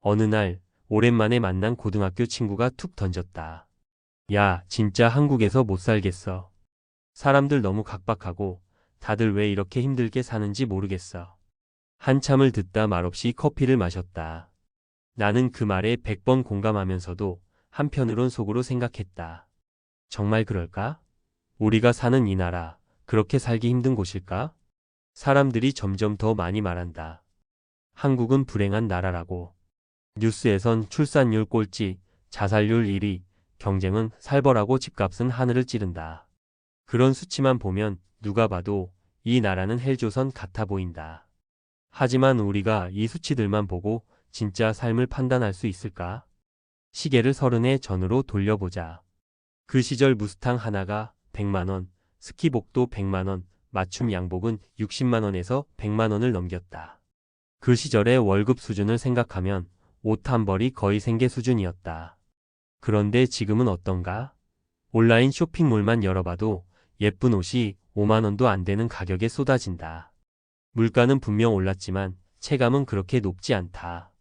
어느 날 오랜만에 만난 고등학교 친구가 툭 던졌다. 야, 진짜 한국에서 못 살겠어. 사람들 너무 각박하고 다들 왜 이렇게 힘들게 사는지 모르겠어. 한참을 듣다 말없이 커피를 마셨다. 나는 그 말에 100번 공감하면서도 한편으론 속으로 생각했다. 정말 그럴까? 우리가 사는 이 나라, 그렇게 살기 힘든 곳일까? 사람들이 점점 더 많이 말한다. 한국은 불행한 나라라고. 뉴스에선 출산율 꼴찌, 자살률 1위, 경쟁은 살벌하고 집값은 하늘을 찌른다. 그런 수치만 보면 누가 봐도 이 나라는 헬조선 같아 보인다. 하지만 우리가 이 수치들만 보고 진짜 삶을 판단할 수 있을까? 시계를 30해 전으로 돌려보자. 그 시절 무스탕 하나가 100만 원, 스키복도 100만 원, 맞춤 양복은 60만 원에서 100만 원을 넘겼다. 그 시절의 월급 수준을 생각하면 옷 한 벌이 거의 생계 수준이었다. 그런데 지금은 어떤가? 온라인 쇼핑몰만 열어봐도 예쁜 옷이 5만 원도 안 되는 가격에 쏟아진다. 물가는 분명 올랐지만 체감은 그렇게 높지 않다.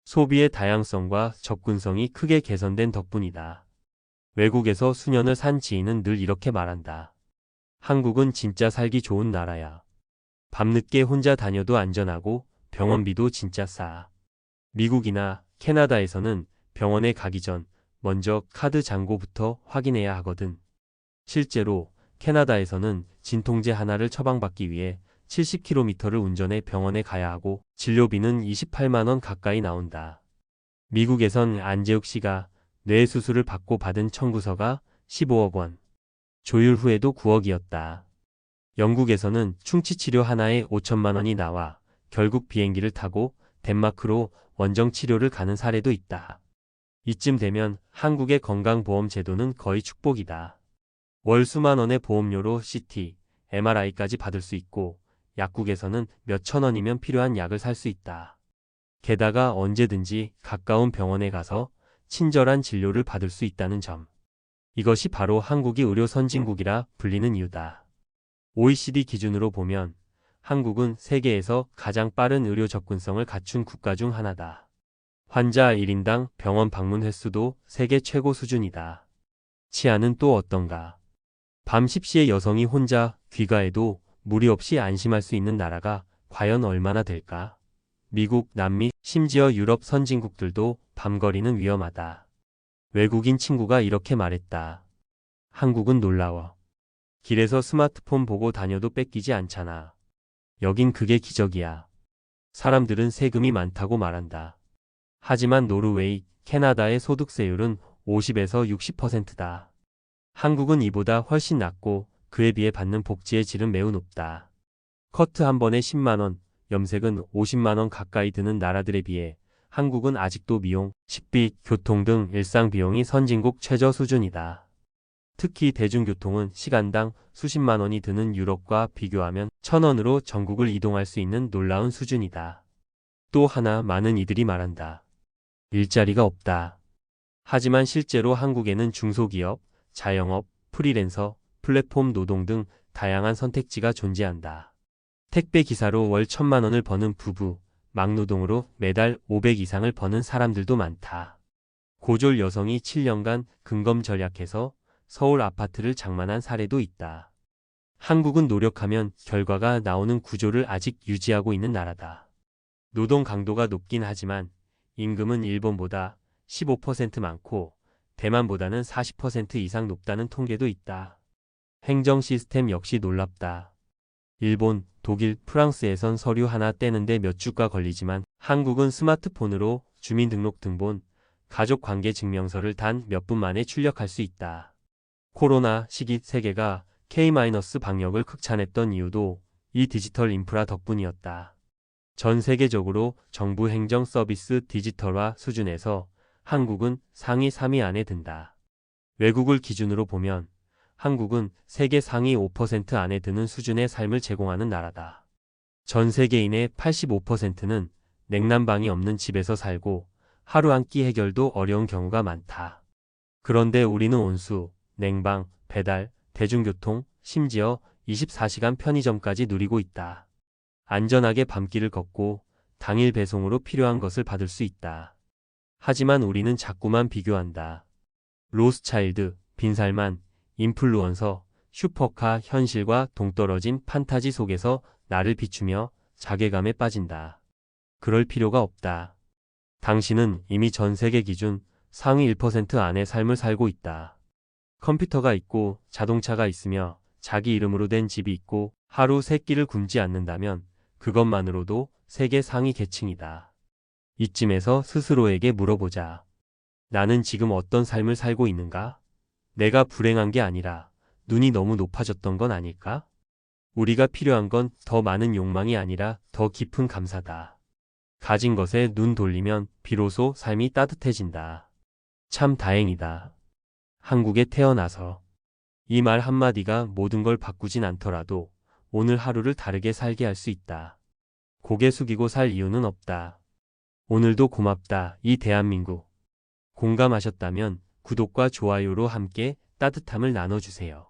소비의 다양성과 접근성이 크게 개선된 덕분이다. 외국에서 수년을 산 지인은 늘 이렇게 말한다. 한국은 진짜 살기 좋은 나라야. 밤늦게 혼자 다녀도 안전하고 병원비도 진짜 싸. 미국이나 캐나다에서는 병원에 가기 전 먼저 카드 잔고부터 확인해야 하거든. 실제로 캐나다에서는 진통제 하나를 처방받기 위해 70km를 운전해 병원에 가야 하고 진료비는 28만 원 가까이 나온다. 미국에선 안재욱 씨가 뇌 수술을 받고 받은 청구서가 15억 원, 조율 후에도 9억이었다. 영국에서는 충치 치료 하나에 5천만 원이 나와 결국 비행기를 타고 덴마크로 원정 치료를 가는 사례도 있다. 이쯤 되면 한국의 건강보험 제도는 거의 축복이다. 월 수만 원의 보험료로 CT, MRI까지 받을 수 있고 약국에서는 몇천 원이면 필요한 약을 살 수 있다. 게다가 언제든지 가까운 병원에 가서 친절한 진료를 받을 수 있다는 점. 이것이 바로 한국이 의료 선진국이라 불리는 이유다. OECD 기준으로 보면 한국은 세계에서 가장 빠른 의료 접근성을 갖춘 국가 중 하나다. 환자 1인당 병원 방문 횟수도 세계 최고 수준이다. 치안은 또 어떤가? 밤 10시에 여성이 혼자 귀가해도 무리 없이 안심할 수 있는 나라가 과연 얼마나 될까? 미국, 남미, 심지어 유럽 선진국들도 밤거리는 위험하다. 외국인 친구가 이렇게 말했다. 한국은 놀라워. 길에서 스마트폰 보고 다녀도 뺏기지 않잖아. 여긴 그게 기적이야. 사람들은 세금이 많다고 말한다. 하지만 노르웨이, 캐나다의 소득세율은 50에서 60%다. 한국은 이보다 훨씬 낮고 그에 비해 받는 복지의 질은 매우 높다. 커트 한 번에 10만 원, 염색은 50만 원 가까이 드는 나라들에 비해 한국은 아직도 미용, 식비, 교통 등 일상 비용이 선진국 최저 수준이다. 특히 대중교통은 시간당 수십만 원이 드는 유럽과 비교하면 1,000원으로 전국을 이동할 수 있는 놀라운 수준이다. 또 하나 많은 이들이 말한다. 일자리가 없다. 하지만 실제로 한국에는 중소기업, 자영업, 프리랜서, 플랫폼 노동 등 다양한 선택지가 존재한다. 택배 기사로 월 1,000만 원을 버는 부부, 막노동으로 매달 500 이상을 버는 사람들도 많다. 고졸 여성이 7년간 근검 절약해서 서울 아파트를 장만한 사례도 있다. 한국은 노력하면 결과가 나오는 구조를 아직 유지하고 있는 나라다. 노동 강도가 높긴 하지만 임금은 일본보다 15% 많고 대만보다는 40% 이상 높다는 통계도 있다. 행정 시스템 역시 놀랍다. 일본, 독일, 프랑스에선 서류 하나 떼는데 몇 주가 걸리지만 한국은 스마트폰으로 주민등록등본, 가족관계증명서를 단 몇 분 만에 출력할 수 있다. 코로나 시기 세계가 K- 방역을 극찬했던 이유도 이 디지털 인프라 덕분이었다. 전 세계적으로 정부 행정 서비스 디지털화 수준에서 한국은 상위 3위 안에 든다. 외국을 기준으로 보면 한국은 세계 상위 5% 안에 드는 수준의 삶을 제공하는 나라다. 전 세계인의 85%는 냉난방이 없는 집에서 살고 하루 한 끼 해결도 어려운 경우가 많다. 그런데 우리는 온수, 냉방, 배달, 대중교통, 심지어 24시간 편의점까지 누리고 있다. 안전하게 밤길을 걷고 당일 배송으로 필요한 것을 받을 수 있다. 하지만 우리는 자꾸만 비교한다. 로스차일드, 빈살만, 인플루언서, 슈퍼카, 현실과 동떨어진 판타지 속에서 나를 비추며 자괴감에 빠진다. 그럴 필요가 없다. 당신은 이미 전 세계 기준 상위 1% 안의 삶을 살고 있다. 컴퓨터가 있고 자동차가 있으며 자기 이름으로 된 집이 있고 하루 3끼를 굶지 않는다면 그것만으로도 세계 상위 계층이다. 이쯤에서 스스로에게 물어보자. 나는 지금 어떤 삶을 살고 있는가? 내가 불행한 게 아니라 눈이 너무 높아졌던 건 아닐까? 우리가 필요한 건 더 많은 욕망이 아니라 더 깊은 감사다. 가진 것에 눈 돌리면 비로소 삶이 따뜻해진다. 참 다행이다. 한국에 태어나서. 이 말 한마디가 모든 걸 바꾸진 않더라도 오늘 하루를 다르게 살게 할 수 있다. 고개 숙이고 살 이유는 없다. 오늘도 고맙다, 이 대한민국. 공감하셨다면 구독과 좋아요로 함께 따뜻함을 나눠주세요.